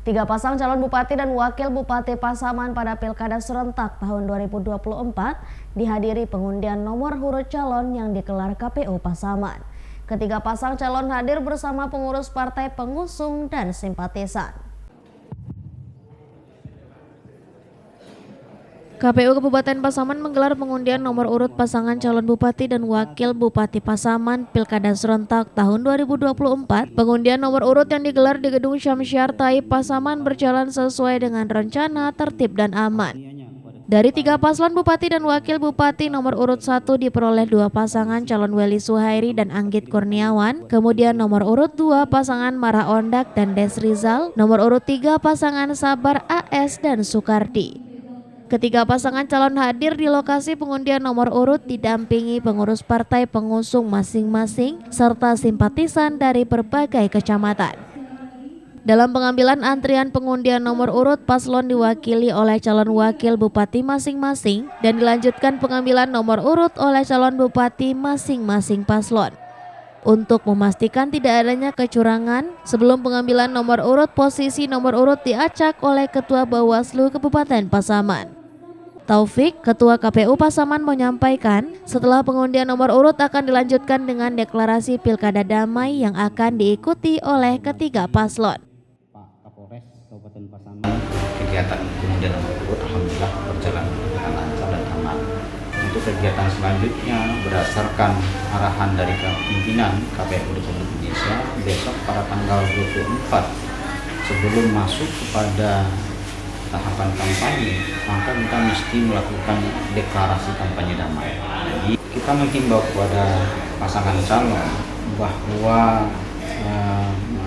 Tiga pasang calon bupati dan wakil bupati Pasaman pada Pilkada serentak tahun 2024 dihadiri pengundian nomor urut calon yang digelar KPU Pasaman. Ketiga pasang calon hadir bersama pengurus partai pengusung dan simpatisan. KPU Kabupaten Pasaman menggelar pengundian nomor urut pasangan calon bupati dan wakil bupati Pasaman Pilkada serentak tahun 2024. Pengundian nomor urut yang digelar di Gedung Syamsiar Taib Pasaman berjalan sesuai dengan rencana, tertib dan aman. Dari tiga paslon bupati dan wakil bupati, nomor urut 1 diperoleh dua pasangan calon Weli Suhairi dan Anggit Kurniawan. Kemudian nomor urut 2 pasangan Mara Ondak dan Des Rizal. Nomor urut 3 pasangan Sabar AS dan Sukardi. Ketiga pasangan calon hadir di lokasi pengundian nomor urut didampingi pengurus partai pengusung masing-masing serta simpatisan dari berbagai kecamatan. Dalam pengambilan antrian pengundian nomor urut, paslon diwakili oleh calon wakil bupati masing-masing dan dilanjutkan pengambilan nomor urut oleh calon bupati masing-masing paslon. Untuk memastikan tidak adanya kecurangan, sebelum pengambilan nomor urut, posisi nomor urut diacak oleh Ketua Bawaslu Kabupaten Pasaman. Taufik, Ketua KPU Pasaman menyampaikan, setelah pengundian nomor urut akan dilanjutkan dengan deklarasi pilkada damai yang akan diikuti oleh ketiga paslon. Pak Kapolres Kabupaten Pasaman, kegiatan pengundian nomor urut alhamdulillah berjalan dengan lancar dan aman. Untuk kegiatan selanjutnya berdasarkan arahan dari pimpinan KPU Republik Indonesia, besok pada tanggal 24 sebelum masuk kepada tahapan kampanye, maka kita mesti melakukan deklarasi kampanye damai. Jadi kita menghimbau kepada pasangan calon bahwa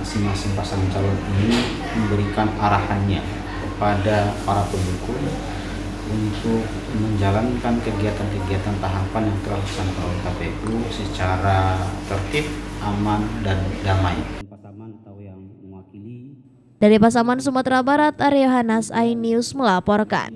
masing-masing pasangan calon ini memberikan arahannya kepada para pendukung untuk menjalankan kegiatan-kegiatan tahapan yang telah dilaksanakan oleh KPU secara tertib, aman, dan damai. Pasaman atau yang mewakili dari Pasaman, Sumatera Barat, Arya Hanas, iNews melaporkan.